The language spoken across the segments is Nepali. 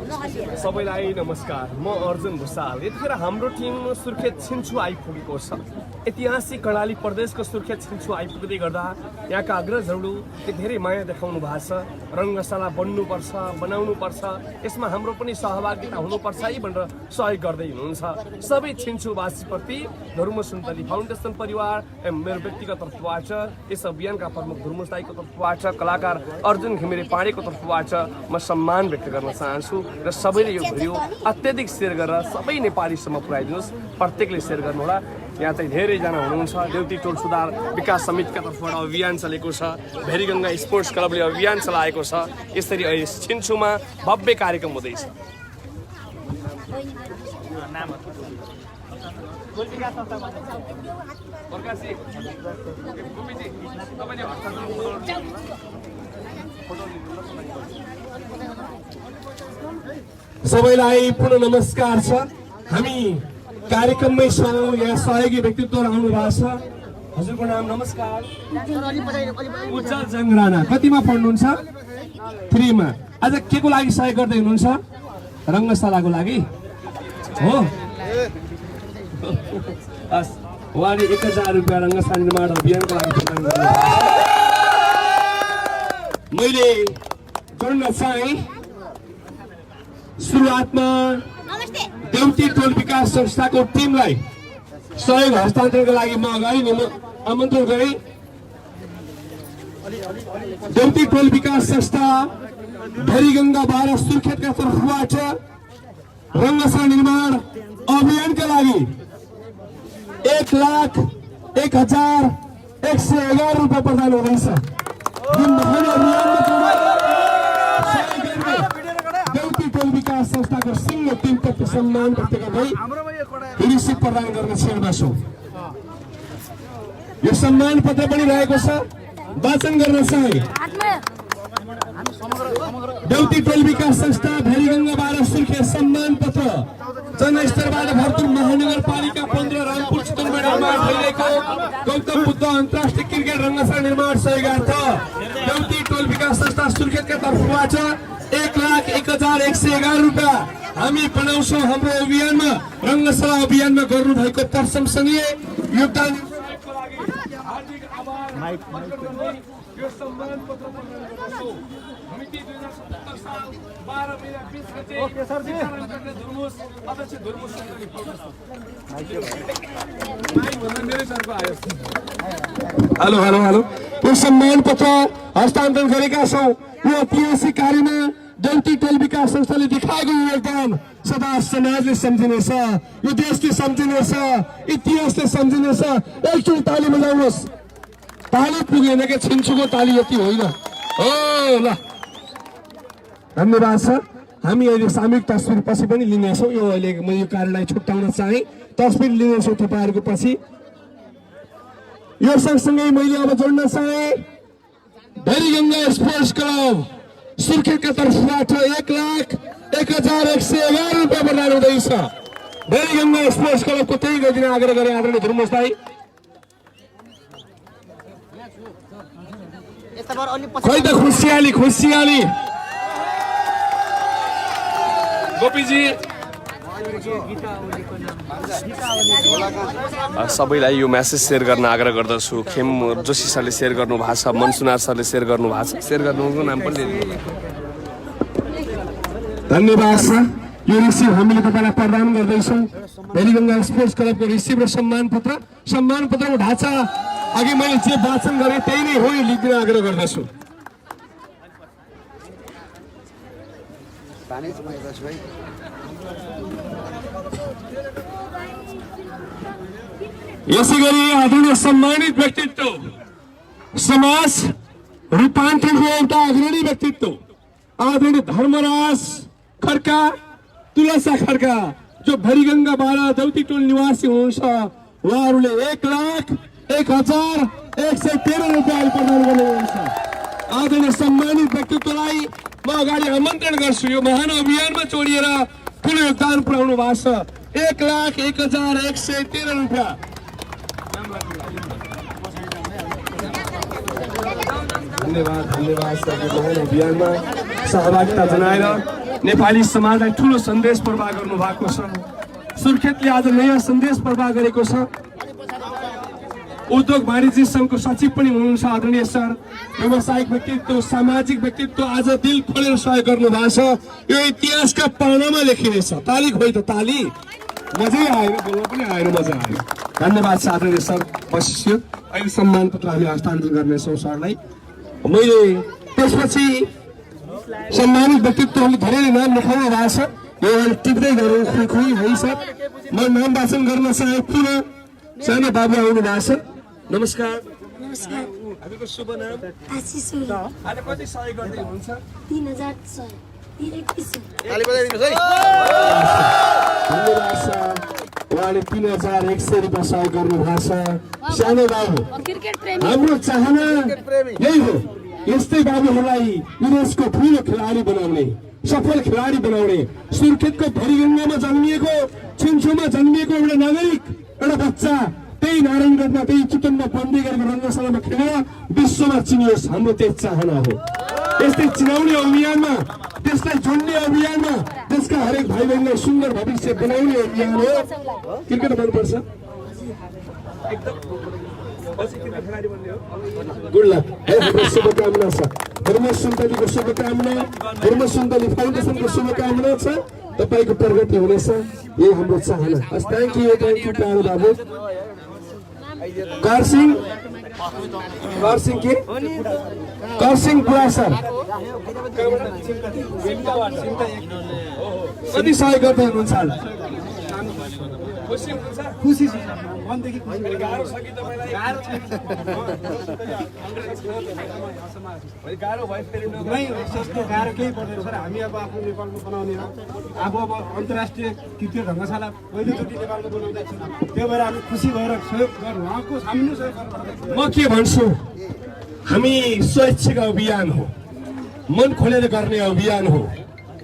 सबैलाई नमस्कार। म अर्जुन भुसाल। यतिखेर हाम्रो टिम सुर्खेत छिन्चु आइपुगेको छ। ऐतिहासिक कर्णाली प्रदेशको सुर्खेत छिन्चु आइपुग्दै गर्दा यहाँका अग्रजहरूले धेरै माया देखाउनु भएको छ। रङ्गशाला बन्नुपर्छ, बनाउनुपर्छ, यसमा हाम्रो पनि सहभागिता हुनुपर्छ है भनेर सहयोग गर्दै हुनुहुन्छ। सबै छिन्चुवासीप्रति धर्म सुन्तली फाउन्डेसन परिवार मेरो व्यक्तिगत तर्फबाट, यस अभियानका प्रमुख धर्मुस दाईको तर्फबाट, कलाकार अर्जुन घिमिरे पाँडेको तर्फबाट म सम्मान व्यक्त गर्न चाहन्छु र सबैले यो भिडियो अत्यधिक सेयर गरेर सबै नेपालीसम्म पुर्याइदिनुहोस्। प्रत्येकले सेयर गर्नुहोला। यहाँ चाहिँ धेरैजना हुनुहुन्छ। देउती टोल सुधार विकास समितिका तर्फबाट अभियान चलेको छ। भेरीगङ्गा स्पोर्ट्स क्लबले अभियान चलाएको छ। यसरी अहिले छिन्चुमा भव्य कार्यक्रम हुँदैछ। सबैलाई पुनः नमस्कार छ। हामी कार्यक्रममै छौँ। यहाँ सहयोगी व्यक्तित्वहरू आउनु भएको छ। हजुरको नाम? नमस्कार। उज्जवल जङ राणा। कतिमा पढ्नुहुन्छ? 3 मा। आज के को लागि सहयोग गर्दै हुनुहुन्छ? रङ्गशालाको लागि हो। उहाँले 1000 रुपियाँ रङ्गशाला निर्माण अभियानको लागि प्रदान गर्नुभएको छ। मैले जोड्न चाहे सुरुवातमा देउती टोल विकास संस्थाको टिमलाई सहयोग हस्तान्तरणको लागि म अगाडि आमन्त्रण गरेँ। देउती टोल विकास संस्था भेरीगङ्गा 12 सुर्खेतका तर्फबाट रङ्गशाला निर्माण अभियानका लागि 1,01,111 रुपियाँ प्रदान हुँदैछ। देउती टोल विकास संस्थाको सिङ्गो टिमप्रति सम्मान व्यक्त गर्दै रिसिभ प्रदान गर्न छेड्दछु। यो सम्मान पत्र पनि रहेको छ, वाचन गर्न चाहे। देउती टोल विकास संस्था भेरीगङ्गा 12 सुर्खेत सम्मान पत्र जनस्तरबाट भरतपुर महानगरपालिका 15 रामपुर चितवनमा भइरहेको गौतम बुद्ध अन्तर्राष्ट्रिय क्रिकेट रङ्गशाला निर्माण सहयोगार्थ देउती टोल विकास संस्था सुर्खेतका तर्फबाट 1,01,111 रुपियाँ हामी बनाउँछौँ। हाम्रो अभियानमा रङ्गशाला अभियानमा गर्नुभएको प्रशंसनीय योगदान हार्दिक आभार। यो सम्मान पत्र प्रदान गर्दछौँ। मिति 2077 साल 12 महिना 20 गते धर्मुस अध्यक्ष धर्मुस हेलो हेलो हेलो। यो सम्मान पत्र हस्तान्तरण गरेका छौँ। यो ऐतिहासिक कार्यमा देउती टोल विकास संस्थाले देखाएको योगदान सदा समाजले सम्झिनेछ, यो देशले सम्झिनेछ, इतिहासले सम्झिनेछ। एकचोटि ताली बजाउनुहोस्। ताली पुगेन कि छिन्चुको ताली यति होइन हो। ल धन्यवाद छ। हामी अहिले सामूहिक तस्बिर पछि पनि लिनेछौँ। यो अहिले म यो कार्यलाई छुट्याउन चाहे तस्बिर लिनेछु तपाईँहरूको पछि। यो सँगसँगै मैले अब जोड्न चाहे भेरीगङ्गा स्पोर्ट्स क्लब सुर्खेतका तर्फबाट 1,01,111 रुपियाँ प्रदान हुँदैछ। भेरीगङ्गा स्पोर्ट्स क्लबको त्यही गरिदिन आग्रह गरे आदरणीय धर्मुस दाई। खै त खुसियाली खुसियाली गोपीजी। सबैलाई यो मेसेज सेयर गर्न आग्रह गर्दछु। खेम जोशी सरले सेयर गर्नु भएको छ, मनसुनार सरले सेयर गर्नु भएको छ। सेयर गर्नुको नाम पनि धन्यवाद छ। यो रिसिभ हामीले तपाईँलाई प्रदान गर्दैछौँ। भेरीगङ्गा स्पोर्ट्स क्लबको रिसिभ र सम्मान पत्रको ढाँचा अघि मैले जे वाचन गरेँ त्यही नै हो, यो लेखिदिन आग्रह गर्दछु। यसै गरी आदरणीय सम्मानित व्यक्तित्व, समाज रूपान्तरणको एउटा अग्रणी व्यक्तित्व आदरणीय धर्मराज खड्का, तुलसा खड्का, जो भेरीगङ्गा 12 देउती टोल निवासी हुनुहुन्छ, उहाँहरूले 1,01,113 रुपियाँ प्रदान गर्नुहुन्छ। आदरणीय सम्मानित व्यक्तित्वलाई म अगाडि आमन्त्रण गर्छु। यो महान अभियानमा जोडिएर ठुलो योगदान पुर्याउनु भएको छ। 1,01,113 रुपियाँ। धन्यवाद धन्यवाद। अभियानमा सहभागिता जनाएर नेपाली समाजलाई ठुलो सन्देश प्रवाह गर्नु भएको छ। सुर्खेतले आज नयाँ सन्देश प्रवाह गरेको छ। उद्योग वाणिज्य संघको सचिव पनि हुनुहुन्छ आदरणीय सर। व्यावसायिक व्यक्तित्व, सामाजिक व्यक्तित्व आज दिल खोलेर सहयोग गर्नु भएको छ। यो इतिहासका पानामा लेखिनेछ। ताली खोइ त ताली, मजै आयो, बोल्न पनि आयो, मजा आयो। धन्यवाद छ आदरणीय सर। बसियो अहिले सम्मान पत्र हामी हस्तान्तरण गर्नेछौँ सरलाई। मैले त्यसपछि सम्मानित व्यक्तित्वहरूले धेरै नाम लेखाउनु भएको छ। यो टिप्दै गरौँ खुइ है सर। म नाम वाचन गर्न चाहे पुनः सानो बाबु आउनु भएको छ। नमस्कार। नमस्कार। हजुरको शुभ नाम? आशिष ओली। आज कति सहयोग गर्दै हुनुहुन्छ? 3100 ताली बजाइदिनुस् है। धन्यवाद सर। उहाँले 3100 रुपियाँ सहयोग गर्नु भएको छ। सानो बाबु, हाम्रो चाहना यही हो, यस्तै बाबुहरूलाई विदेशको ठुलो खेलाडी बनाउने, सफल खेलाडी बनाउने। सुर्खेतको भरिगङ्गामा जन्मिएको, छिन्चुमा जन्मिएको एउटा नागरिक, एउटा बच्चा त्यही नारायणगढमा, त्यही चितवनमा बन्दी गरेको रङ्गशालामा खेलेर विश्वमा चिनियोस्, हाम्रो त्यही चाहना हो। यस्तै चिनाउने अभियानमा, देशलाई जोड्ने अभियानमा, देशका हरेक भाइ बहिनीलाई सुन्दर भविष्य बनाउने अभियान हो। क्रिकेट मनपर्छ? गुड लक है। हाम्रो शुभकामना छ। धर्म सुन्तलीको शुभकामना, धर्म सुन्तली फाउन्डेसनको शुभकामना छ। तपाईँको प्रगति हुनेछ, यही हाम्रो चाहना। हस्, थ्याङ्क यू प्यारो बाबु। करसिंह के करसिंह बुढा सर कति सहयोग गर्दै हुनुहुन्छ? खुसी छ। मनदेखि गाह्रो छ कि तपाईँलाई? गाह्रो भयो फेरि त्यस्तो गाह्रो केही पर्दैन सर। हामी अब आफ्नो नेपालमा बनाउने हो। अब अन्तर्राष्ट्रिय क्रिकेट रङ्गशाला पहिलोचोटि नेपालमा बनाउँदैछौँ। त्यो भएर हामी खुसी भएर सहयोग गर्नु, उहाँको सामुन्ने सहयोग गर्नु। म के भन्छु, हामी स्वैच्छिक अभियान हो, मन खोलेर गर्ने अभियान हो।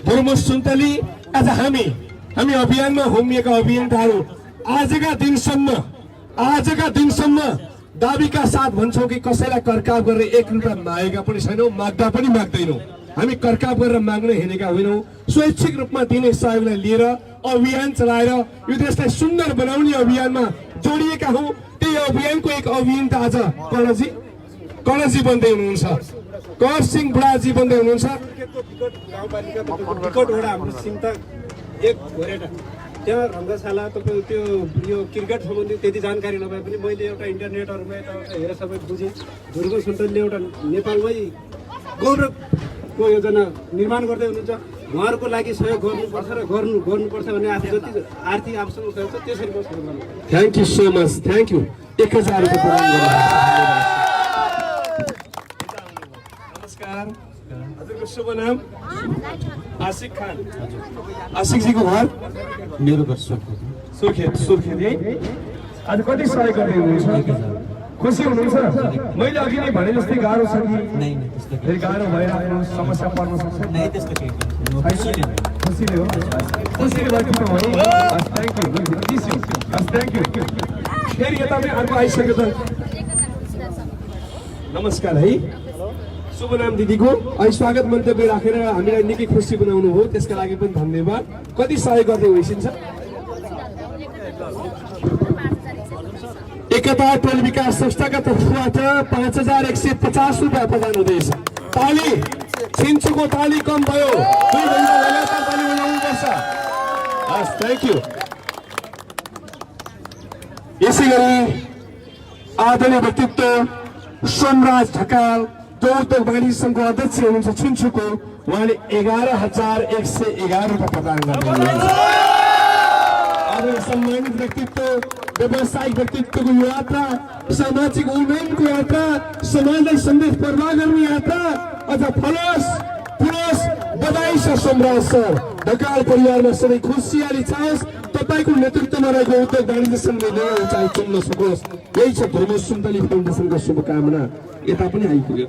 धर्म सुन्तली आज हामी अभियानमा होमिएका अभियन्ताहरू आजका दिनसम्म दाबीका साथ भन्छौँ कि कसैलाई कर्काव गरेर 1 रुपियाँ मागेका पनि छैनौँ, माग्दा पनि माग्दैनौँ। हामी कर्काव गरेर माग्न हिँडेका होइनौँ। स्वैच्छिक रूपमा दिने सहयोगलाई लिएर अभियान चलाएर यो देशलाई सुन्दर बनाउने अभियानमा जोडिएका हौँ। त्यही अभियानको एक अभियन्ता आज कर्णजी बन्दै हुनुहुन्छ, करसिंह बुढाजी बन्दै हुनुहुन्छ। विकटवटा हाम्रो सिमता एक घोरेटा, त्यहाँ रङ्गशाला तपाईँ त्यो यो क्रिकेट सम्बन्धी त्यति जानकारी नभए पनि मैले एउटा इन्टरनेटहरूमा यताउता हेरेर सबै बुझेँ। धुर्व सुन्तलीले एउटा नेपालमै गौरवको योजना निर्माण गर्दै हुनुहुन्छ। उहाँहरूको लागि सहयोग गर्नुपर्छ र गर्नुपर्छ भन्ने आफू जति आर्थिक आफूसँग सहयोग छ त्यसरी म सहयोग गर्नु। Thank you so much, thank you. 1000 रुपियाँ प्रदान गर्नुभएको। नमस्कार। हजुरको शुभ नाम? आशिक खान। आशिकजीको घर? मेरो घर सुर्खेत है। आज कति सहयोग गर्दै हुनुहुन्छ? खुसी हुनुहुन्छ? मैले अघि नै भने जस्तै गाह्रो छ कि फेरि गाह्रो भएर आफ्नो समस्या पर्न सक्छ? खुसीले हो। खुसीले भएको हो। Thank you. फेरि यता पनि अर्को आइसक्यो त। नमस्कार है। शुभ नाम दिदीको? अहिले स्वागत मन्तव्य राखेर हामीलाई निकै खुसी बनाउनु हो, त्यसका लागि पनि धन्यवाद। कति सहयोग गर्दै होइसिन्छ? एकता टोल विकास संस्थाका तर्फबाट 5150 रुपियाँ प्रदान हुँदैछ। ताली, छिन्चुको ताली कम भयो, 2 घण्टा लगातार ताली बजाउनुपर्छ। हस्, थ्याङ्क यू। यसै गरी आदरणीय व्यक्तित्व सोमराज ढकाल, जो उद्योग वाणिज्य संघको अध्यक्ष हुनुहुन्छ छिन्चुको, उहाँले 11,111 रुपियाँ प्रदान गर्नुहुन्छ। आदरणीय सम्मानित व्यक्तित्व, व्यावसायिक व्यक्तित्वको यात्रा, सामाजिक उन्नयनको यात्रा, समाजलाई सन्देश प्रवाह गर्ने यात्रा अझ फलोस् बधाई छ सोमराज सर। ढकाल परिवारमा सबै खुसियाली छाओस्, तपाईँको नेतृत्वमा रहेको उद्योग वाणिज्य संघले नयाँ उचाइ चुम्न सकोस्, यही छ धर्म सुन्तली फाउन्डेसनको शुभकामना। यता पनि आइपुग्यो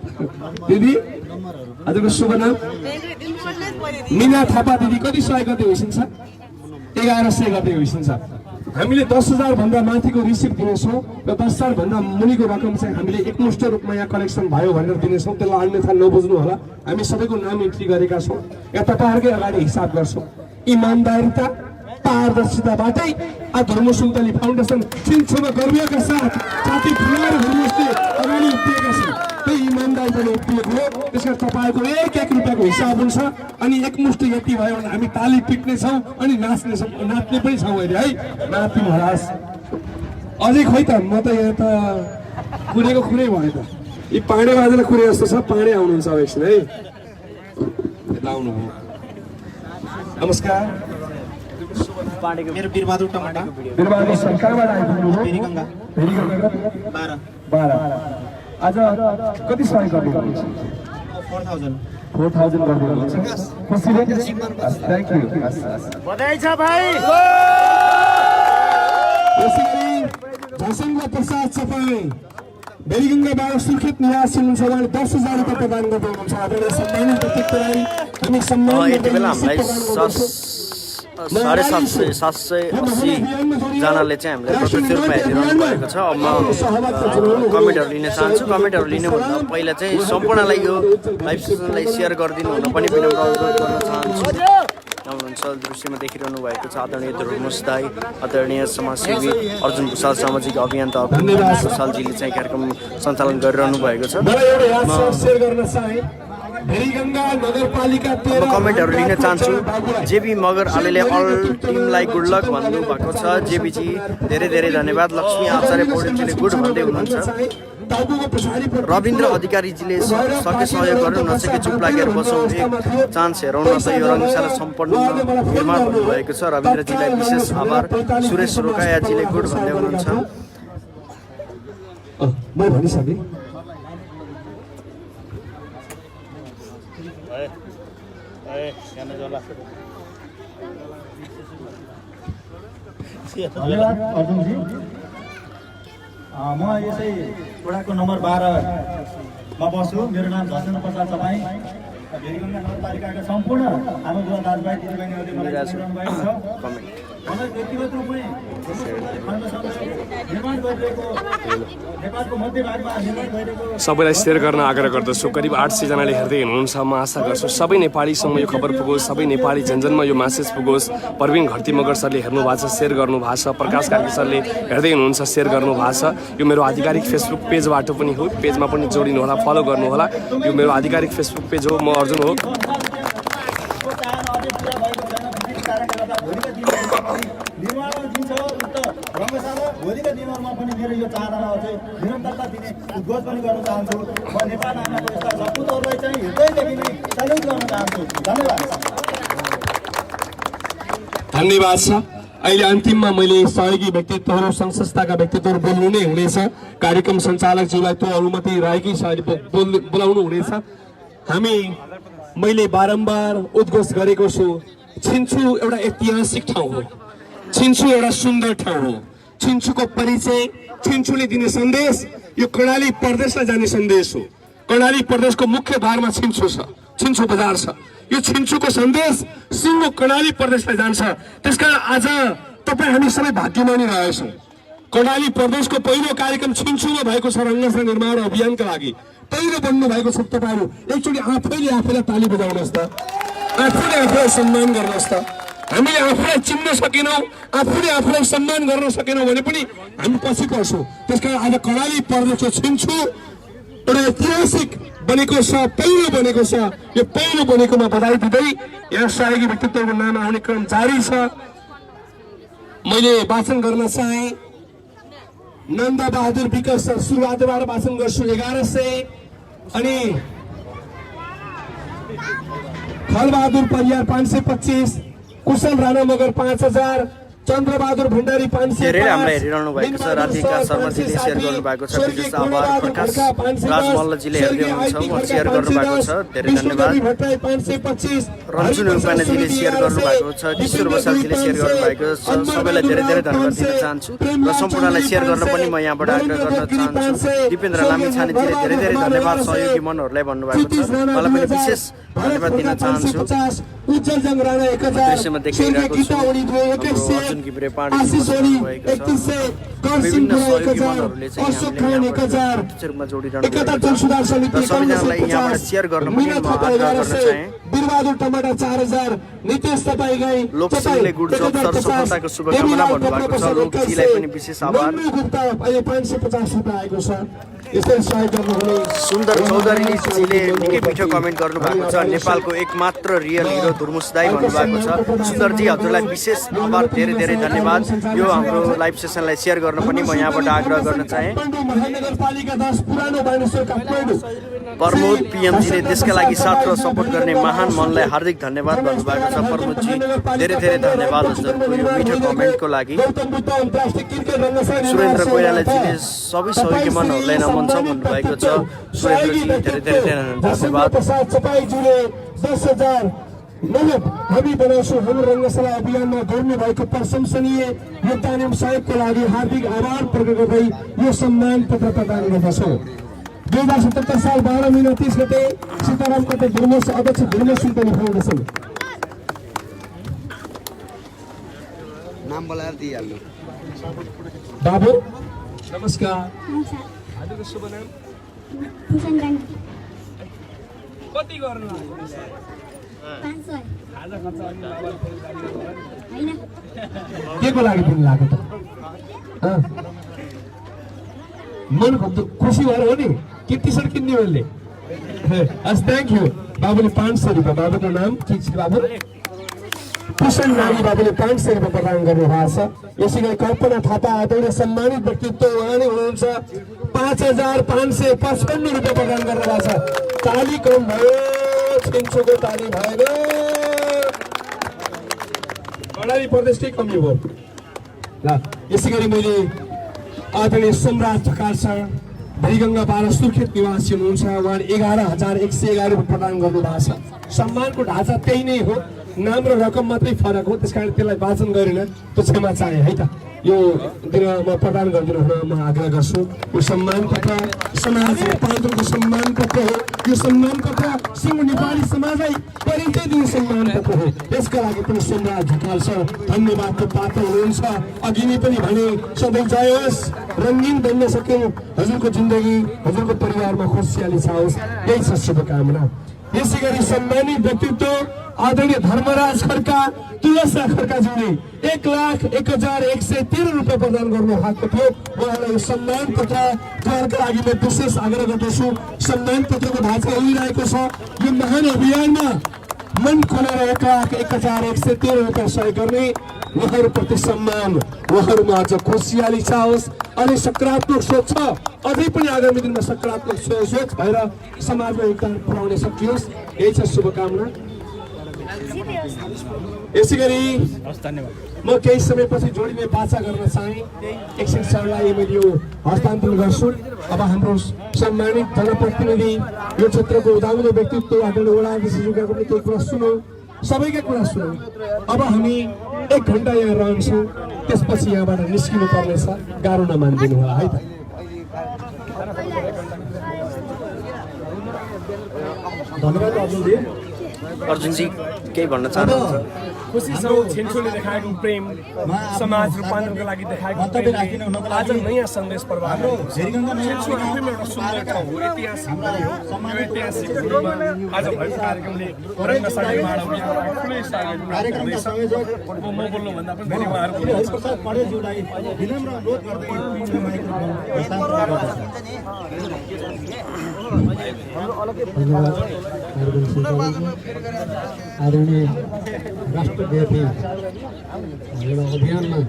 दिदी। हजुरको शुभ नाम? मिना थापा दिदी। कति सहयोग गर्दै होइसिन्छ? 1100 गर्दै होइसिन्छ। हामीले 10,000 भन्दा माथिको रिसिप्ट दिनेछौँ र 10,000 भन्दा मुनिको रकम चाहिँ हामीले एकमुष्ट रूपमा यहाँ कलेक्सन भयो भनेर दिनेछौँ। त्यसलाई अन्यथा नबुझ्नु होला। हामी सबैको नाम इन्ट्री गरेका छौँ। यहाँ तपाईँहरूकै अगाडि हिसाब गर्छौँ। इमान्दारिता पारदर्शिताबाटै धर्म सुन्तली फाउन्डेसन छिन्छुमा गर्वका साथ छाती फुलाएर हुनुस्ते अगाडि उभिएका छन्। त्यही इमान्दारिताले उभिएको हो। त्यसकारण तपाईँको एक एक रुपियाँको हिसाब हुन्छ अनि एकमुष्ट यति भयो भने हामी ताली पिट्नेछौँ अनि नाच्नेछौँ, नाच्ने पनि छौँ अहिले है। नाच्नु महाराज अझै खोइ त म त यहाँ त कुरेको कुरै भयो त। यी पाँडे बाजेलाई कुरे जस्तो छ। पाँडे आउनुहुन्छ अब एकछिन है। आउनु हो। नमस्कार। मेरो बिरबहादुर टमाटा बिरबहादुर सर कहाँबाट आइपुग्नु हो? भेरीगङ्गा 12। आज कति सहयोग गर्नुहुन्छ? 4,000 गर्नुहुन्छ। खुसी भयो? Thank you. बधाई छ भाइ। यसै गरी झसङ्ग प्रसाद तपाईँ भेरीगङ्गाबाट सुर्खेत निवासी हुनुहुन्छ। उहाँले 10,000 रुपियाँ प्रदान गर्दै हुनुहुन्छ। आदरणीय सम्मानित व्यक्तित्वलाई हामी सम्मान यति बेला हामीलाई 780 जनाले चाहिँ हामीलाई 75 रुपियाँ हेरिरहनु भएको छ। अब म कमेन्टहरू लिन चाहन्छु। कमेन्टहरू लिनुभन्दा पहिला चाहिँ सम्पूर्णलाई यो लाइभ सेसनलाई सेयर गरिदिनु हुन पनि विनम्र अनुरोध गर्न चाहन्छु। हुनुहुन्छ दृश्यमा देखिरहनु भएको छ आदरणीय ध्रुवमुस दाई, आदरणीय समाजसेवी अर्जुन भुषाल, सामाजिक अभियन्ता भुषालजीले चाहिँ कार्यक्रम सञ्चालन गरिरहनु भएको छ। कमेन्टहरू लिन चाहन्छु। जेबी मगर आलेले अल टिमलाई गुड लक भन्नुभएको छ। जेबीजी धेरै धेरै धन्यवाद। लक्ष्मी आचार्य पौडेलजीले गुड भन्दै हुनुहुन्छ। रविन्द्र अधिकारीजीले सके सहयोग गर्नु, नसके चुप लागेर बसौँ, एक चान्स हेरौँ न त यो रङ्गशाला सम्पन्न निर्माण भन्नुभएको छ। रविन्द्रजीलाई विशेष आभार। सुरेश रोकायाजीले गुड भन्दै हुनुहुन्छ। म भनिसकेँ। धन्यवाद अर्जुनजी। म यसै वडाको नम्बर 12 मा बस्छु। मेरो नाम झसङ्ग प्रसाद तपाईँ। भेरीगङ्गा नगरपालिकाका सम्पूर्ण हाम्रो बुवा दाजुभाइ दिदीबहिनीहरूले मलाई चिनिरहनु भएको छ। मलाई व्यक्तिगत रूपमै निर्माण गरिरहेको नेपालको मध्यभागमा निर्माण गरिरहेको सबैलाई सेयर गर्न आग्रह गर्दछु। करिब 800 जनाले हेर्दै हुनुहुन्छ। म आशा गर्छु सबै नेपालीसम्म यो खबर पुगोस्, सबै नेपाली जनजनमा यो मेसेज पुगोस्। प्रवीण घरती मगर सरले हेर्नु भएको छ, सेयर गर्नु भएको छ। प्रकाश कार्की सरले हेर्दै हुनुहुन्छ, सेयर गर्नु भएको छ। यो मेरो आधिकारिक फेसबुक पेजबाट पनि हो, पेजमा पनि जोडिनु होला, फलो गर्नु होला। यो मेरो आधिकारिक फेसबुक पेज हो। म अर्जुन हो। भोलिका दिनहरूमा पनि मेरो यो चाहनालाई चाहिँ निरन्तरता दिने उद्घोष पनि गर्न चाहन्छु। म नेपाल आमाको यस्ता सपुतहरूलाई चाहिँ हृदयदेखि नै सल्युट गर्न चाहन्छु। धन्यवाद। धन्यवाद छ। अहिले अन्तिममा मैले सहयोगी व्यक्तित्वहरू, सङ्घ संस्थाका व्यक्तित्वहरू बोल्नु नै हुनेछ। कार्यक्रम सञ्चालकज्यूलाई त्यो अनुमति रहेकै छ, बोलाउनु हुनेछ। मैले बारम्बार उद्घोष गरेको छु, छिन्चु एउटा ऐतिहासिक ठाउँ हो, छिन्चु एउटा सुन्दर ठाउँ हो। छिन्चुको परिचय, छिन्चुले दिने सन्देश यो कर्णाली प्रदेशलाई जाने सन्देश हो। कर्णाली प्रदेशको मुख्य द्वारमा छिन्चु छ, छिन्चु बजार छ। यो छिन्चुको सन्देश सिङ्गो कर्णाली प्रदेशलाई जान्छ। त्यसकारण आज तपाईँ हामी सबै भाग्यमानी रहेछौँ। कर्णाली प्रदेशको पहिलो कार्यक्रम छिन्चुमा भएको छ। रङ्गशाला निर्माण अभियानका लागि पहिलो बन्नु भएको छ। तपाईँहरू एकचोटि आफैलाई ताली बजाउनुहोस् त, आफूलाई सम्मान गर्नुहोस् त। हामीले आफूलाई चिन्न सकेनौँ, आफूलाई सम्मान गर्न सकेनौँ भने पनि हामी पछि पर्छौँ। त्यसकारण आज कर्णाली प्रदेशको छिन्चु एउटा ऐतिहासिक बनेको छ, पहिलो बनेको छ। यो पहिलो बनेकोमा बधाई दिँदै यहाँ सहयोगी व्यक्तित्वको नाम आउने क्रम जारी छ। मैले वाचन गर्न चाहे नन्दबहादुर विकास सर सुरुवातबाट वाचन गर्छु 1100, अनि खलबहादुर परियार 525, कुशल राणा मगर 5000, चन्द्रबहादुर भण्डारी 500। धेरै हामीलाई हेरिरहनु भएको छ। राधिका शर्माजीले सेयर गर्नु भएको छ, विशेष आभार। प्रकाश राज मल्लजीले हेर्दै हुनुहुन्छ, म सेयर गर्नु भएको छ, धेरै धन्यवाद। रन्जु नेउपानेजीले सेयर गर्नु भएको छ, किशोर बसालजीले सेयर गर्नु भएको छ। सबैलाई धेरै धेरै धन्यवाद दिन चाहन्छु र सम्पूर्णलाई सेयर गर्न पनि म यहाँबाट आग्रह गर्न चाहन्छु। दिपेन्द्र लामिछानेजीले धेरै धेरै धन्यवाद सहयोगी मनहरूलाई भन्नुभएको छ, मलाई पनि विशेष धन्यवाद दिन चाहन्छु। उज्जवल जङ राणा 1000, दृश्यमा देखिरहेको गीता छु ओली 2 हाम्रो अर्जुन घिमिरे पाण्डे आशिष ओली भएको छ 3100, कर्सिङ विभिन्न 1000, सहयोगीहरूले चाहिँ अशोक हामीले खान 1000, प्रत्यक्ष रूपमा जोडिरहनु भएको एकता छ। जन सुधार समिति र सबैजनालाई यहाँबाट 5150, सेयर गर्न पनि मीना म थापा आग्रह गर्न 1100, चाहे। बिरबहादुर टमाटर 4000, नितेश तपाईँ गई लोकसिंहले गुड जब सर सफलताको शुभकामना भन्नुभएको छ। लोकजीलाई पनि विशेष आभार। गुप्ता अहिले 550 रुपियाँ आएको छ। यस्तै सहयोग गर्नुहुने सुन्दर चौधरीजीले निकै मिठो कमेन्ट गर्नुभएको छ। नेपालको एकमात्र रियल हिरो धुर्मुस दाई भन्नुभएको छ। सुन्दरजी हजुरलाई विशेष आभार, धेरै धेरै धन्यवाद। यो हाम्रो लाइभ सेसनलाई सेयर गर्न पनि म यहाँबाट आग्रह गर्न चाहे। महानगरपालिका 10 पुरानो बानेश्वर काठमाडौँ प्रमोद पिएमजीले देशका लागि साथ र सपोर्ट गर्ने महान मनलाई हार्दिक धन्यवाद भन्नुभएको छ। प्रमोदजी धेरै धेरै धन्यवाद हजुरको यो मिठो कमेन्टको लागि। सुरेन्द्र कोइरालाजीले सबै सहयोगी मनहरूलाई नमन छ भन्नुभएको छ। सुरेन्द्रजी धेरै धेरै धन्यवाद। चपाईज्यूले 10,000 नगद हामी बनाउँछौँ हाम्रो रङ्गशाला अभियानमा गर्नुभएको प्रशंसनीय योगदान एवं सहयोगको लागि हार्दिक आभार प्रकट गर्दै यो सम्मान पत्र प्रदान गर्दछौँ। 2077 साल 12 महिना 30 गते सीताराम कटे धुर्मुस अध्यक्ष धुर्मुस सुन्तनी फाउन्डेसन। नाम बोलाएर दिइहाल्नु। बाबु नमस्कार। हजुरको शुभ नाम भूषण गान्धी कति गर्नु भएको 500 आज खर्च अनि बाबाले होइन के को लागि पनि लाग्यो त मन खुसी भएर हो नि के टी सर्ट किन्ने मैले हस् थ्याङ्क यू। बाबुले 500 रुपियाँ। बाबुको नाम के छ बाबु? कुशन नानी बाबुले 500 रुपियाँ प्रदान गर्नुभएको छ। यसै गरी कल्पना थापा आदरणीय सम्मानित व्यक्तित्व उहाँले हुनुहुन्छ 5555 रुपियाँ प्रदान गर्नुभएको छ। ताली कम भयो, छिन्चुको ताली भएन। कर्णाली प्रदेशकै कमी भयो ल। यसै गरी मैले आदरणीय सम्राट ढकाल सर भैगङ्गा 12 सुर्खेत निवासी हुनुहुन्छ। उहाँले 11,111 रुपियाँ प्रदान गर्नुभएको छ। सम्मानको ढाँचा त्यही नै हो, नाम र रकम मात्रै फरक हो, त्यस कारण त्यसलाई वाचन गरेन त्यो क्षमा चाहे है त। यो दिन म प्रदान गरिदिनु हुन म आग्रह गर्छु। यो सम्मान पत्र समाज रूपान्तरणको सम्मान पत्र हो। यो सम्मान पत्र सिङ्गो नेपाली समाजलाई परिचय दिने सम्मान पत्र हो। यसका लागि पनि सम्राट ढकाल सर धन्यवादको पात्र हुनुहुन्छ। अघि नै पनि भने सधैँ जय होस्, रङ्गीन बन्न सक्यौँ, हजुरको जिन्दगी हजुरको परिवारमा खुसियाली छाओस्, यही छ शुभकामना। यसै गरी सम्मानित व्यक्तित्व आदरणीय धर्मराज खड्का तुलसा खड्काज्यूले 1,01,113 रुपियाँ प्रदान गर्नु भएको थियो। उहाँलाई यो सम्मान पत्र दिनका लागि म विशेष आग्रह गर्दछु। सम्मान पत्रको ढाँचा उडिरहेको छ। यो महान अभियानमा मन खोलेर 1,01,113 रुपियाँ सहयोग गर्ने उहाँहरूप्रति सम्मान, उहाँहरूमा अझ खुसियाली छाओस् अनि सकारात्मक सोच छ, अझै पनि आगामी दिनमा सकारात्मक सोच भएर समाजमा योगदान पुर्याउन सकियोस्, यही छ शुभकामना। यसै गरी म केही समयपछि जोडिने बाचा गर्न चाहे। एकछिन सरलाई मैले यो हस्तान्तरण गर्छु। अब हाम्रो सम्मानित जनप्रतिनिधि यो क्षेत्रको उदाउँदो व्यक्तित्व आदरणीय वडा अध्यक्षज्यूका पनि केही कुरा सुनौँ, सबैका कुरा सुनौँ। अब हामी 1 घन्टा यहाँ रहन्छौँ, त्यसपछि यहाँबाट निस्किनु पर्नेछ, गाह्रो नमानिदिनु होला है त। धन्यवाद अर्जुनजी। अर्जुनजी केही भन्न चाहनुहुन्छ? खुसी छौँ छिन्चुले देखाएको प्रेम समाज रूपान्तरणको लागि देखाएको प्रेमले आज नयाँ सन्देश प्रभाव छिन्चु आफैमा एउटा सुन्दर ठाउँ हो, ऐतिहासिक पनि हो। यो ऐतिहासिक आज भएको कार्यक्रमले रङ्गशाला माडा अभियानलाई ठुलै सहयोग हुँदैछ। म बोल्नुभन्दा पनि धेरै उहाँहरू बोल्नुहुन्छ। हरिप्रसाद पढेलज्यूलाई विनम्र अनुरोध गर्दै माइक्रोफोन हस्तान्तरण गर्दछु। आदरणीय राष्ट्रव्यापी एउटा अभियानमा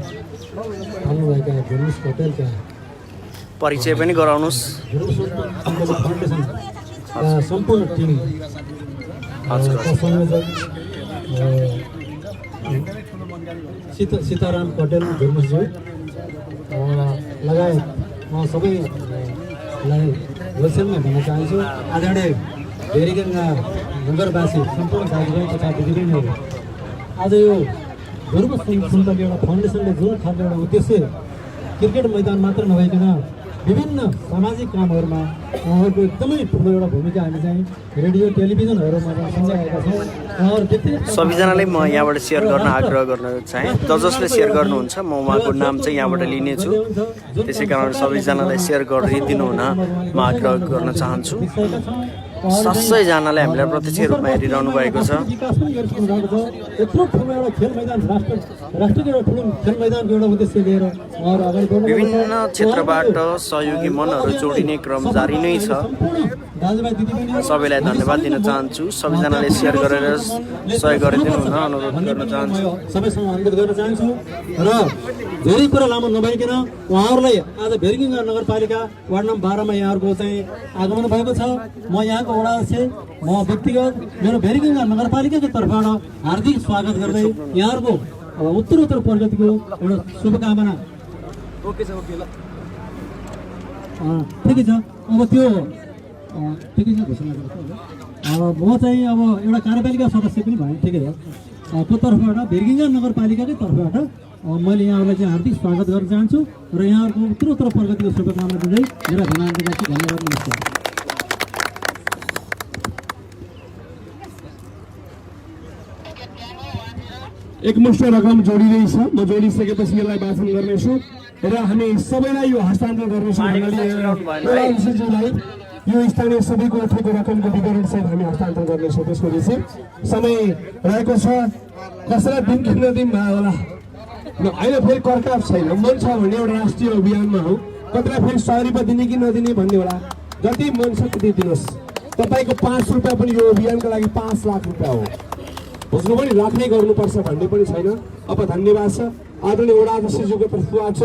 थाल्नुभएका धुर्मुस पटेलका परिचय पनि गराउनुहोस्। फाउन्डेसनका सम्पूर्ण टिम संयोजक सीताराम पटेल धुर्मुसज्यू लगायत म सबैलाई होलसेलमा भन्न चाहन्छु। आदरणीय भेरीगङ्गा नगरवासी सम्पूर्ण दाजुभाइ तथा दिदीबहिनीहरू, आज यो धुर्मुस सुन्तली एउटा फाउन्डेसनले जुन खालको एउटा उद्देश्य क्रिकेट मैदान मात्र नभइकन विभिन्न सामाजिक कामहरूमा उहाँहरूको एकदमै ठुलो एउटा भूमिका हामी चाहिँ रेडियो टेलिभिजनहरूमा पनि सञ्चालेका छौँ। उहाँहरू व्यक्तिगत सबैजनालाई म यहाँबाट सेयर गर्न आग्रह गर्न चाहे। जसले सेयर गर्नुहुन्छ म उहाँको नाम चाहिँ यहाँबाट लिनेछु, त्यसै कारण सबैजनालाई सेयर गरिदिनु हुन म आग्रह गर्न चाहन्छु। 700जनाले हामीलाई प्रत्यक्ष रूपमा हेरिरहनु भएको छ। विकास पनि गरिसक्नु भएको छ। यत्रो ठुलो एउटा खेल मैदान राष्ट्रिय एउटा ठुलो खेल मैदानको एउटा उद्देश्य लिएर उहाँहरू अगाडि बढ्नु विभिन्न क्षेत्रबाट सहयोगी मनहरू जोडिने क्रम जारी नै छ। दाजुभाइ दिदीबहिनी सबैलाई धन्यवाद दिन चाहन्छु। सबैजनाले सेयर गरेर सहयोग गरिदिनु हुन अनुरोध गर्न चाहन्छु। सबैसँग अनुरोध गर्न चाहन्छु र धेरै कुरा लामो नभइकन उहाँहरूलाई आज भेरगङ्गा नगरपालिका वार्ड नम्बर 12 मा यहाँहरूको चाहिँ आगमन भएको छ। म यहाँको वडा अध्यक्ष, म व्यक्तिगत मेरो भेरगङ्गा नगरपालिकाको तर्फबाट हार्दिक स्वागत गर्दै यहाँहरूको उत्तरोत्तर प्रगतिको एउटा शुभकामना। ठिकै छ। अब त्यो ठिकै छ घोषणा गर्छु। अब म चाहिँ अब एउटा कार्यपालिका सदस्य पनि भएँ, ठिकै हो। को तर्फबाट भेरगङ्गा नगरपालिकाकै तर्फबाट मैले यहाँहरूलाई चाहिँ हार्दिक स्वागत गर्न चाहन्छु र यहाँहरूको उत्तरोत्तर प्रगतिको शुभकामना दिँदै मेरा धन्यवाद। नमस्कार। एकमुष्ट रकम जोडिँदैछ। म जोडिसकेपछि यसलाई वाचन गर्नेछु र हामी सबैलाई यो हस्तान्तरण गर्नेछौँ। यो स्थानीय सबैको उठेको रकमको विवरण सहित हामी हस्तान्तरण गर्नेछौँ। त्यसपछि समय रहेको छ। कसैलाई दिन कि नदिन भयो होला, अहिले फेरि कर्काप छैन। मन छ भने एउटा राष्ट्रिय अभियानमा हो, कतिलाई फेरि 100 रुपियाँ दिने कि नदिने भन्ने होला। जति मन छ त्यति दिनुहोस्। तपाईँको 5 रुपियाँ पनि यो अभियानको लागि 5 लाख रुपियाँ हो। बुझ्नु पनि राख्नै गर्नुपर्छ भन्ने पनि छैन। अब धन्यवाद छ। आदरणीय वडा अध्यक्षज्यूको तर्फबाट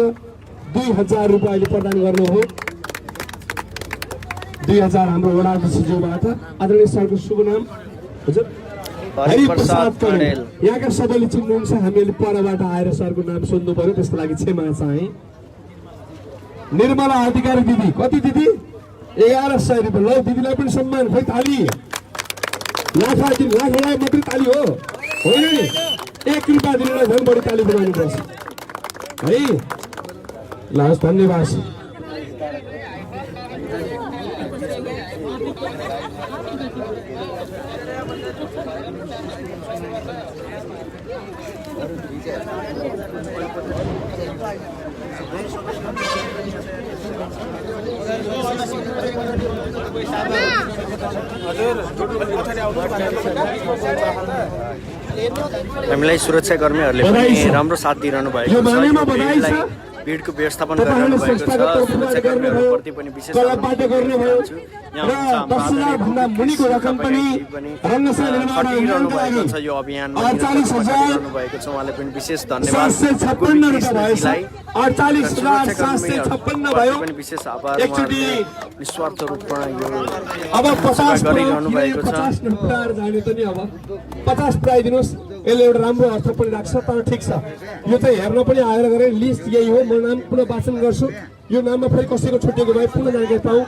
2000 रुपियाँ अहिले प्रदान गर्नु हो। 2000 हाम्रो वडा अध्यक्षज्यूबाट। आदरणीय सरको शुभ नाम हजुर हरिप्रसाद कणेल। यहाँका सबैले चिन्नुहुन्छ, हामीले परबाट आएर सरको नाम सुन्नु पर्यो, त्यसको लागि क्षमा चाहे। निर्मला अधिकारी दिदी, कति दिदी? 1100 रुपियाँ। ल दिदीलाई पनि सम्मान। खै ताली लाखलाई मात्रै ताली हो होइन नि, 1 रुपियाँ दिनेलाई झन् बढी ताली बनाउनु पर्छ है। ल हस्, धन्यवाद। हामीलाई सुरक्षाकर्मीहरूले पनि राम्रो साथ दिइरहनु भएको छ। भिडको व्यवस्थापन गरिरहनु भएको छ। सुरक्षाकर्मीहरूप्रति पनि विशेष मुनिको रकम पनि रङ्गशाला खटिरहनु भएको छ। यो अभियानमा खटिरहनु भएको छ, उहाँलाई पनि विशेष धन्यवाद। 48,756 भयो। पनि विशेष आभार। निस्वार्थ रूपमा यो अब 50 गरिरहनु भएको छ। 50 जाने त नि अब 50 पुऱ्याइदिनुहोस्। यसले एउटा राम्रो अर्थ पनि राख्छ। तर ठिक छ, यो चाहिँ हेर्न पनि आएर गरेँ। लिस्ट यही हो। म नाम पुनः वाचन गर्छु। यो नाममा फेरि कसैको छुटेको भए पुनः जानकारी पाऊँ।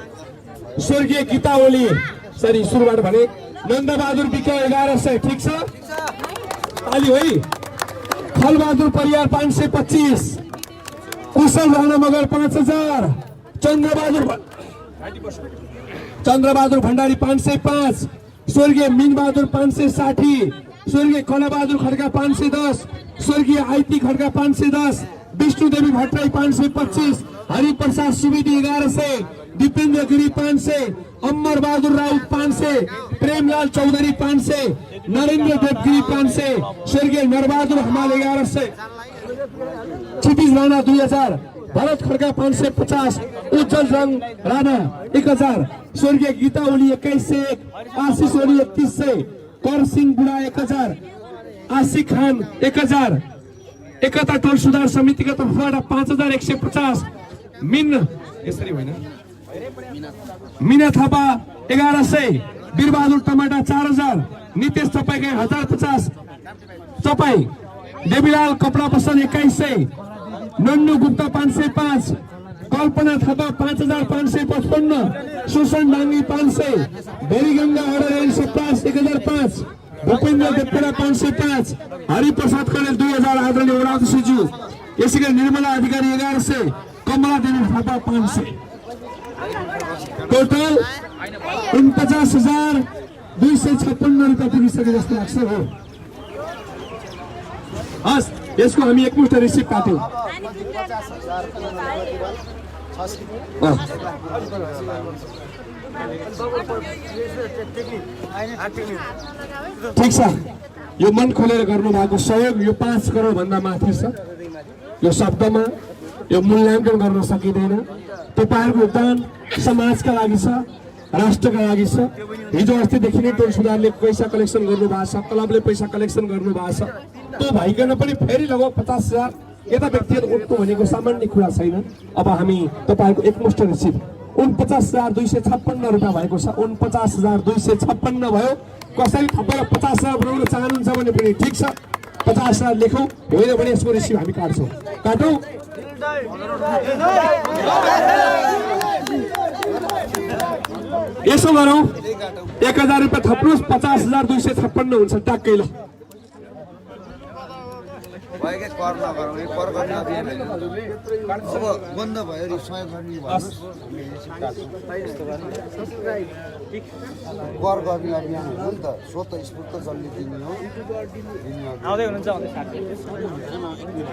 स्वर्गीय गीता ओली, सरी सुरुबाट भने नन्दबहादुर विक 1100। ठिक छ, ताली है। खलबहादुर परियार 525। कुशल राणा मगर 5000। चन्द्रबहादुर भण्डारी 505। स्वर्गीय मीनबहादुर 560। स्वर्गीय कलाबहादुर खड्का 510। स्वर्गीय आइती खड्का 510। विष्णुदेवी भट्टराई 525। हरिप्रसाद सुवेदी 1100। दीपेन्द्र गिरी 500। अमर बहादुर राउत 500। प्रेमलाल चौधरी 500। नरेन्द्र देवगिरी 500। स्वर्गीय नरबहादुर हमाल 1100। क्षितिज राणा 2000। भरत खड्का 550। उज्जवल रंग राणा 1000। स्वर्गीय गीता ओली 2101। आशीष ओली 3100। कर सिंह बुढा 1000। आशिक खान 1000। एकता टोल सुधार समितिका तर्फबाट 5150। मीना थापा 1100। वीरबहादुर टमाटा 4000। नितेश चपाई 1050। चपाई। देवीलाल कपडा पसल 2100। नन्नू गुप्ता 505। कल्पना थापा 5555। सुसन डाङ्गी 500। भेरीगङ्गा अडरेल 1005। भूपेन्द्र देवकोटा 505। हरिप्रसाद कणेल 2000। आदरणीय वडा अध्यक्षज्यू। यसै गरी निर्मला अधिकारी 1100। कमला देवी थापा 500। टोटल 49,256 रुपियाँ पुगिसके जस्तो लाग्छ हो। हस्, यसको हामी एकमुष्ट रिसिप्ट काट्यौँ। ठिक छ, यो मन खोलेर गर्नुभएको सहयोग यो 5 करोड भन्दा माथि छ। यो शब्दमा यो मूल्याङ्कन गर्न सकिँदैन। तपाईँहरूको योगदान समाजका लागि छ, राष्ट्रका लागि छ। हिजो अस्तिदेखि नै टोल सुधारले पैसा कलेक्सन गर्नुभएको छ, क्लबले पैसा कलेक्सन गर्नुभएको छ। त्यो भइकन पनि फेरि लगभग 50,000 यता व्यक्तिगत उठ्नु भनेको सामान्य कुरा छैन। अब हामी तपाईँहरूको एकमुष्ट रिसिप्ट 49,256 रुपियाँ भएको छ। 49,256 भयो। कसैले थपेर 50,000 बनाउन चाहनुहुन्छ भने पनि ठिक छ, 50,000 लेखौँ, होइन भने यसको रिसिप्ट हामी काट्छौँ। काटौँ। यसो गरौँ, 1,000 रुपियाँ थप्नुहोस्, 50,256 हुन्छ ट्याक्कै। ल कर नगरौँ, कर गर्ने अभियान होइन। अब बन्द भयो नि सहयोग गर्ने कर गर्ने अभियान होइन नि त, स्वतः स्फूर्त जसले दिने हो। आउँदै हुनुहुन्छ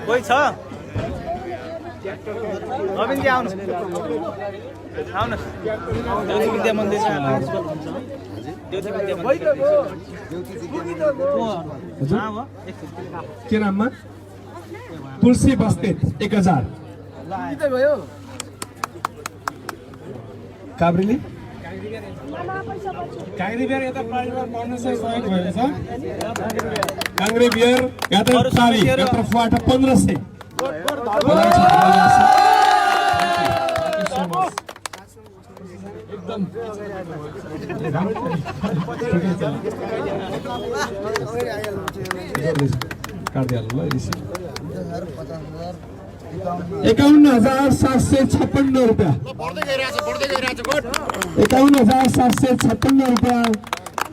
कोही छ नवीनजी आउनु आउनुहोस्। ज्योति विद्या मन्दिर के नाममा? तुलसी बस्नेत 1,000। काभ्रेले काङ्ग्रे बिहार यता पढ्न सहयोग भएको छ। काङ्ग्रे बिहार यता 1500। एकदम काटिहाल्नु ल। 51,756 रुपियाँ। 51,756 रुपियाँ।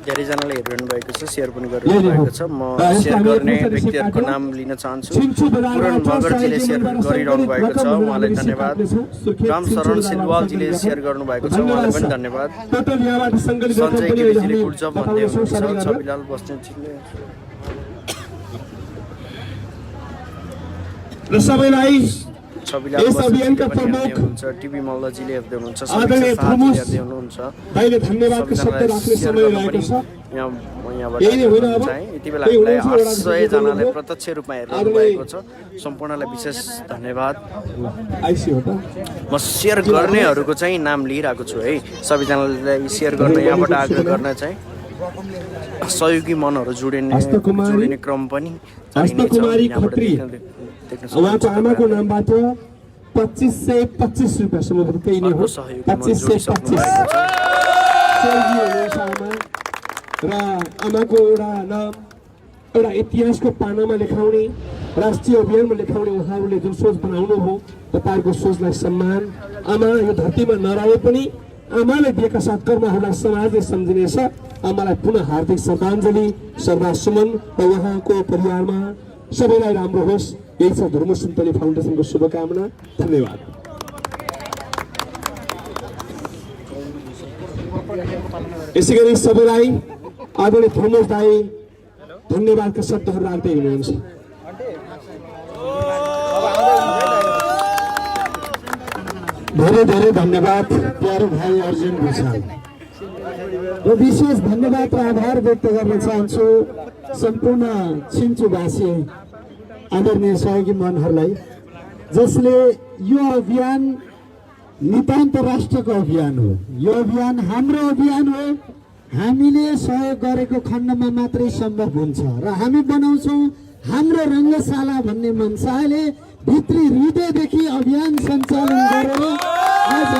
धेरैजनाले हेरिरहनु भएको छ, सेयर पनि गरिरहनु भएको छ। म सेयर गर्ने व्यक्तिहरूको नाम लिन चाहन्छु। पूरण मगरजीले सेयर गरिरहनु भएको छ, उहाँलाई धन्यवाद। राम शरण सिलवालजीले सेयर गर्नुभएको छ, उहाँलाई पनि धन्यवाद। सञ्जय गिरीजीले गुड जब भन्दै हुनुहुन्छ। छविलाल बस्नेतजीले र सबैलाई यस अभियानका प्रमुख टिभी मल्लजीले हेर्दै हुनुहुन्छ, आदरणीय थोमस हेर्दै हुनुहुन्छ। भाइले धन्यवादको शब्द राख्ने समय रहेको छ। यही नै होइन, अब यति बेला हामीलाई 800 जनाले प्रत्यक्ष रूपमा हेरिरहनु भएको छ। सम्पूर्णलाई विशेष धन्यवाद। आइसी हो त। म सेयर गर्नेहरूको चाहिँ नाम लिइरहेको छु है। सबैजनालाई सेयर गर्न यहाँबाट आग्रह गर्न चाहिँ सहयोगी मनहरू जोडिने क्रम पनि हस्तकुमारी खत्री उहाँको आमाको नामबाट 2,525 रुपियाँसम्म केही नै हो। 2,525 र आमाको एउटा नाम एउटा इतिहासको पानामा लेखाउने, राष्ट्रिय अभियानमा लेखाउने उहाँहरूले जुन सोच बनाउनु हो, तपाईँहरूको सोचलाई सम्मान। आमा यो धरतीमा नरहे पनि आमाले दिएका सत्कर्महरूलाई समाजले सम्झिनेछ। आमालाई पुनः हार्दिक श्रद्धाञ्जली, श्रद्धासुमन र उहाँको परिवारमा सबैलाई राम्रो होस्, यही छ धर्म सुन्तली फाउन्डेसनको शुभकामना। धन्यवाद। यसै गरी सबैलाई आदरणीय थोमस दाई धन्यवादका शब्दहरू राख्दै हुनुहुन्छ। धेरै धेरै धन्यवाद प्यारो भाइ अर्जुन भूषाल। र विशेष धन्यवाद र आभार व्यक्त गर्न चाहन्छु सम्पूर्ण छिन्चुवासी आदरणीय सहयोगी मनहरूलाई, जसले यो अभियान नितान्त राष्ट्रको अभियान हो। यो अभियान हाम्रो अभियान हो। हामीले सहयोग गरेको खण्डमा मात्रै सम्भव हुन्छ र हामी बनाउँछौँ हाम्रो रङ्गशाला भन्ने मनसाले भित्री हृदयदेखि अभियान सञ्चालन गरेर आज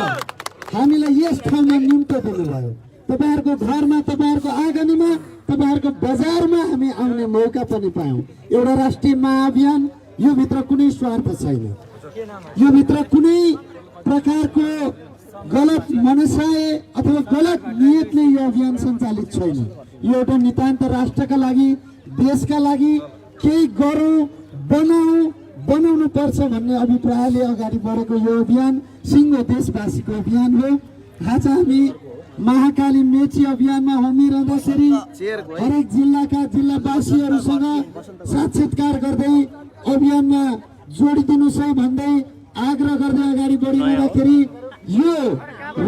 हामीलाई यस ठाउँमा निम्तो दिनुभयो। तपाईँहरूको घरमा, तपाईँहरूको आँगनमा, तपाईँहरूको बजारमा हामी आउने मौका पनि पायौँ। एउटा राष्ट्रिय महाअभियान, यो भित्र कुनै स्वार्थ छैन, यो भित्र कुनै प्रकारको गलत मनसाय अथवा गलत नियतले यो अभियान सञ्चालित छैन। यो एउटा नितान्त राष्ट्रका लागि, देशका लागि केही गरौँ, बनाऊ, बनाउनु पर्छ भन्ने अभिप्रायले अगाडि बढेको यो अभियान सिङ्गो देशवासीको अभियान हो। आज हामी महाकाली मेची अभियानमा होमिरहँदाखेरि हरेक जिल्लाका जिल्लावासीहरूसँग साक्षात्कार गर्दै अभियानमा जोडिदिनुहोस् है भन्दै आग्रह गर्दै अगाडि बढिरहँदाखेरि यो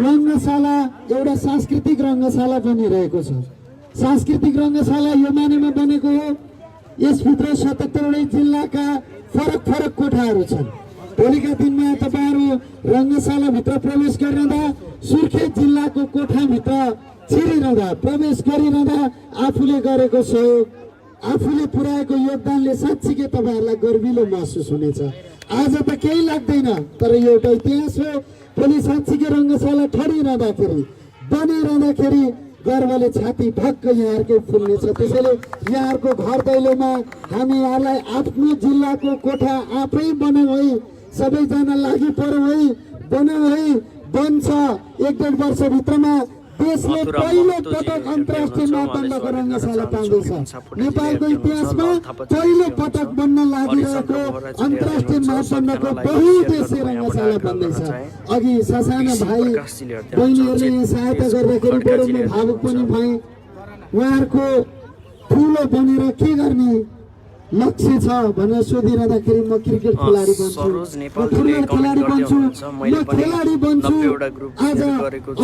रङ्गशाला एउटा सांस्कृतिक रङ्गशाला बनिरहेको छ। सांस्कृतिक रङ्गशाला यो मानेमा बनेको हो। यसभित्र 77वटै जिल्लाका फरक फरक कोठाहरू छन्। भोलिका दिनमा तपाईँहरू रङ्गशालाभित्र प्रवेश गरिरहँदा सुर्खेत जिल्लाको कोठाभित्र छिरिरहँदा प्रवेश गरिरहँदा आफूले गरेको सहयोग, आफूले पुर्याएको योगदानले साँच्चीकै तपाईँहरूलाई गर्विलो महसुस हुनेछ। आज त केही लाग्दैन, तर यो एउटा इतिहास हो। भोलि साँच्चीकै रङ्गशाला ठडिरहँदाखेरि बनिरहँदाखेरि गर्वले छाती भक्क यहाँहरूकै फुल्नेछ। त्यसैले यहाँहरूको घर दैलोमा हामी यहाँलाई आफ्नो जिल्लाको कोठा आफै बनाऊ है, सबैजना लागि परौँ है, बनाऊ है। बन्छ 1-1.5 वर्षभित्रमा देशले पहिलो पटक अन्तर्राष्ट्रिय मापदण्डको रङ्गशाला पाउँदैछ। नेपालको इतिहासमा पहिलो पटक बन्न लागिरहेको अन्तर्राष्ट्रिय मापदण्डको बहुउद्देश्य रङ्गशाला बन्दैछ। अघि ससाना भाइ बहिनीहरूले सहायता गर्दाखेरि बडो म भावुक पनि भएँ। उहाँहरूको ठुलो बनेर के गर्ने लक्ष्य छ भनेर सोधिरहँदाखेरि म क्रिकेट खेलाडी बन्छु, म फुटबल खेलाडी बन्छु, म खेलाडी बन्छु। आज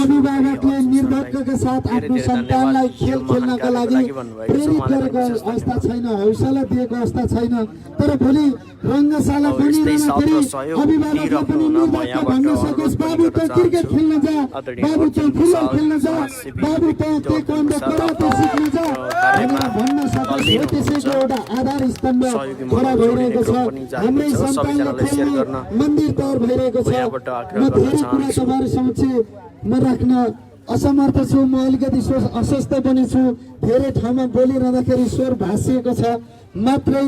अभिभावकले निर्धक्कका साथ आफ्नो सन्तानलाई खेल खेल्नका लागि प्रेरित गरेको अवस्था छैन, हौसला दिएको अवस्था छैन। तर भोलि रङ्गशाला बनिरहँदाखेरि अभिभावकले पनि निर्धक्क भन्न सकोस्, बाबु त क्रिकेट खेल्न जा, बाबु त फुटबल खेल्न जा, बाबु त ताइक्वान्डो कराटे सिक्न जा भनेर भन्न सकोस्। हो त्यसैको एउटा आधार स्तम्भ खडा भइरहेको छ। हाम्रै सन्तानले खेल्ने मन्दिर तयार भइरहेको छ। म धेरै कुरा तपाईँहरू समक्ष म राख्न असमर्थ छु। म अलिकति अस्वस्थ पनि छु। धेरै ठाउँमा बोलिरहँदाखेरि स्वर भाँसिएको छ। मात्रै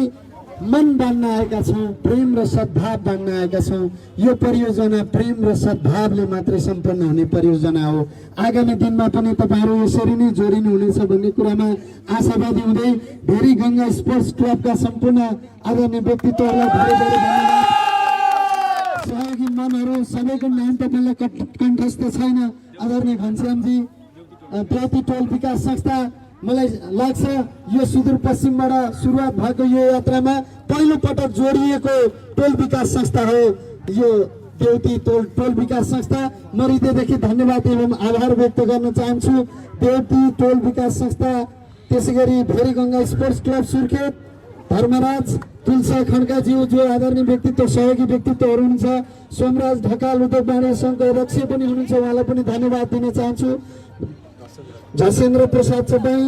मन बाँड्न आएका छौँ, प्रेम र सद्भाव बाँड्न आएका छौँ। यो परियोजना प्रेम र सद्भावले मात्रै सम्पन्न हुने परियोजना हो। आगामी दिनमा पनि तपाईँहरू यसरी नै जोडिनु हुनेछ भन्ने कुरामा आशावादी हुँदै भेरी गङ्गा स्पोर्ट्स क्लबका सम्पूर्ण आदरणीय व्यक्तित्वहरूलाई धेरै धेरै धन्यवाद। सहयोगी मनहरू सबैको नाम तपाईँलाई कण्ठस्थ छैन। आदरणीय घनश्यामजी, प्रति टोल विकास संस्था, मलाई लाग्छ यो सुदूरपश्चिमबाट सुरुवात भएको यो यात्रामा पहिलो पटक जोडिएको टोल विकास संस्था हो यो देउती टोल विकास संस्था। म हृदयदेखि धन्यवाद एवं आभार व्यक्त गर्न चाहन्छु देउती टोल विकास संस्था, त्यसै गरी भेरी गङ्गा स्पोर्ट्स क्लब सुर्खेत, धर्मराज तुलसा खड्काज्यू जो आदरणीय व्यक्तित्व सहयोगी व्यक्तित्वहरू हुनुहुन्छ, सोमराज ढकाल उद्योग वाणिज्य सङ्घको अध्यक्ष पनि हुनुहुन्छ, उहाँलाई पनि धन्यवाद दिन चाहन्छु। झसेन्द्र प्रसाद चौपाई,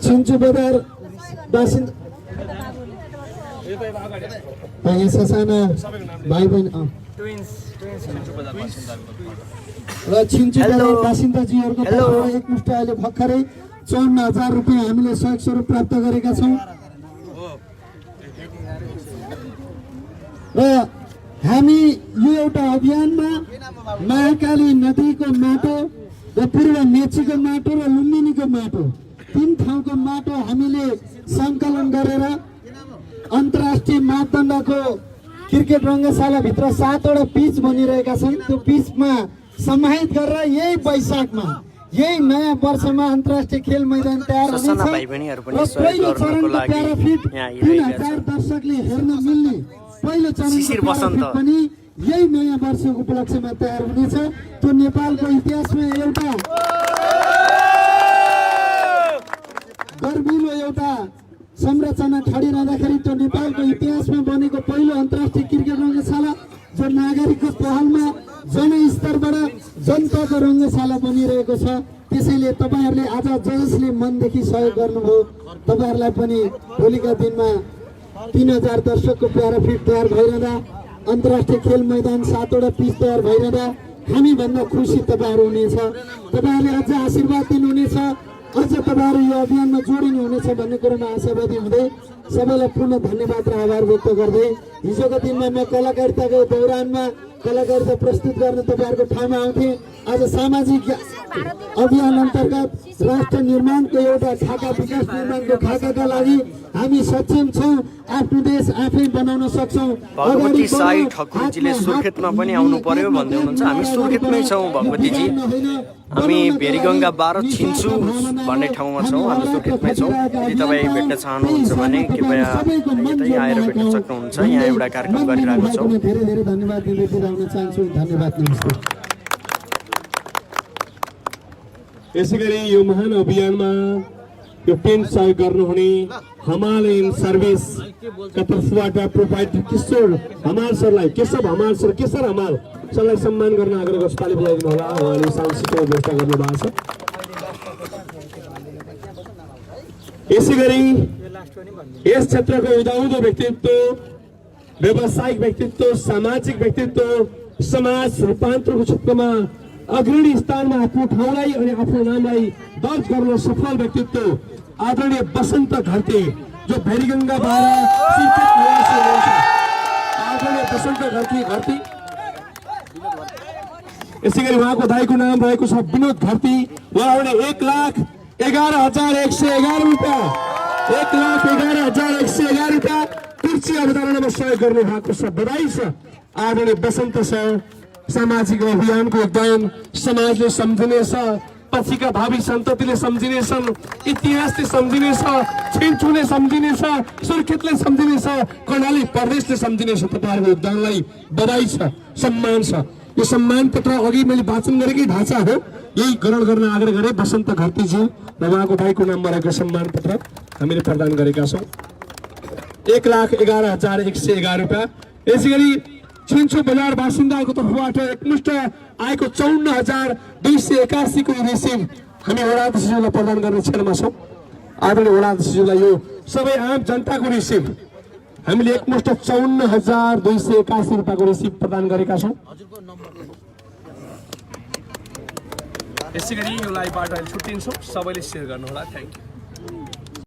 छिन्चु बजार बासिन्दा, ससाना भाइ बहिनी र छिन्चु बजार बासिन्दाजीहरूको तर्फबाट एकमुष्ट अहिले भर्खरै 54,000 रुपियाँ हामीले सहयोग स्वरूप प्राप्त गरेका छौँ। र हामी यो एउटा अभियानमा महाकाली नदीको माटो र पूर्व मेचीको माटो र लुम्बिनीको माटो 3 ठाउँको माटो हामीले सङ्कलन गरेर अन्तर्राष्ट्रिय मापदण्डको क्रिकेट रङ्गशालाभित्र 7वटा पिच बनिरहेका छन्। त्यो पिचमा समाहित गरेर यही वैशाखमा यही नयाँ वर्षमा अन्तर्राष्ट्रिय खेल मैदान तयार हुनेछ। पहिलो चरणको प्याराफिट 3000 दर्शकले हेर्न मिल्ने पहिलो चरणको प्याराफिट पनि यही नयाँ वर्षको उपलक्ष्यमा तयार हुनेछ। त्यो नेपालको इतिहासमा एउटा गर्विलो एउटा संरचना ठडिरहँदाखेरि त्यो नेपालको इतिहासमा बनेको पहिलो अन्तर्राष्ट्रिय क्रिकेट रङ्गशाला जो नागरिकको पहलमा जनस्तरबाट जनताको रङ्गशाला बनिरहेको छ। त्यसैले तपाईँहरूले आज जसले मनदेखि सहयोग गर्नुभयो तपाईँहरूलाई पनि भोलिका दिनमा 3000 दर्शकको प्याराफिट तयार भइरहँदा अन्तर्राष्ट्रिय खेल मैदान 7वटा पिच तयार भइरहँदा हामीभन्दा खुसी तपाईँहरू हुनेछ। तपाईँहरूले अझ आशीर्वाद दिनुहुनेछ, अझ तपाईँहरू यो अभियानमा जोडिनु हुनेछ भन्ने कुरोमा आशावादी हुँदै सबैलाई पुनः धन्यवाद र आभार व्यक्त गर्दै हिजोको दिनमा म कलाकारिताको दौरानमा कलाकारिता प्रस्तुत गर्न तपाईँहरूको ठाउँमा आउँथेँ। आज सामाजिक अभियान अन्तर्गत राष्ट्र निर्माणको एउटा खाका विकास निर्माणको खाकाका लागि हामी सक्षम छौँ। आफ्नो देश आफै बनाउन सक्छौँ। भगवती साई ठकुरीजीले सुर्खेतमा पनि आउनु पर्यो भन्दै हुनुहुन्छ। हामी सुर्खेतमै छौँ भगवतीजी। हामी भेरीगङ्गा 12 छिन्चु भन्ने ठाउँमा छौँ। हामी सुर्खेतमै छौँ। यदि तपाईँ भेट्न चाहनुहुन्छ भने कृपया यतै आएर भेट्न सक्नुहुन्छ। यहाँ एउटा कार्यक्रम गरिरहेको छौँ। धेरै धेरै धन्यवाद दिँदै बिराउन चाहन्छु। धन्यवाद, नमस्कार। यसै गरी यो महान अभियानमा यो टेन्ट सहयोग गर्नुहुने हिमालयन सर्भिस का तर्फबाट प्रोभाइडर किशोर हमाल सरलाई केशव हमाल सर केशर हमाल सरलाई सम्मान गर्न आग्रह गर्छु। ताली बजाइदिनु होला। उहाँले सांस्कृतिक व्यवस्था गर्नु भएको छ। यसै गरी यस क्षेत्रको उदाउँदो व्यक्तित्व, व्यावसायिक व्यक्तित्व, सामाजिक व्यक्तित्व, समाज रूपान्तरणको क्षेत्रमा अग्रणी स्थानमा आफ्नो ठाउँलाई अनि आफ्नो नामलाई दर्ज गर्न सफल व्यक्तित्व आदरणीय बसन्त घरती जो भेरीगङ्गा 12 सुर्खेत निवासी हुनुहुन्छ। आदरणीय बसन्त घरती। यसै गरी उहाँको दाइको नाम रहेको छ विनोद घरती। उहाँहरूले 1,11,111 रुपियाँ 1,11,111 रुपियाँ कुर्सी अवधारणामा सहयोग गर्नु भएको छ। बधाई छ आदरणीय बसन्त सर। सामाजिक अभियानको योगदान समाजले सम्झिनेछ, पछिका भावी सन्ततिले सम्झिनेछन्, इतिहासले सम्झिनेछ, छिन्चुले सम्झिनेछ, सुर्खेतले सम्झिनेछ, कर्णाली प्रदेशले सम्झिनेछ। तपाईँहरूको योगदानलाई बधाई छ, सम्मान छ। यो सम्मान पत्र अघि मैले वाचन गरेकै ढाँचा हो, यही ग्रहण गर्न आग्रह गरे बसन्त घरतीज्यू र उहाँको भाइको नाममा रहेको सम्मान पत्र हामीले प्रदान गरेका छौँ। 1,11,111 रुपियाँ। यसै गरी छिन्चु बजार बासिन्दाको तर्फबाट एकमुष्ट आएको 54,281 को रिसिभ हामी वडाध्यक्षज्यूलाई प्रदान गर्ने क्षणमा छौँ। आदरणीय वडाध्यक्षज्यूलाई यो सबै आम जनताको रिसिभ हामीले एकमुष्ट 54,281 रुपियाँको रिसिभ प्रदान गरेका छौँ। यसै गरी यो लाइभबाट छुट्टिन्छौँ। सबैले सेयर गर्नुहोला। Thank you.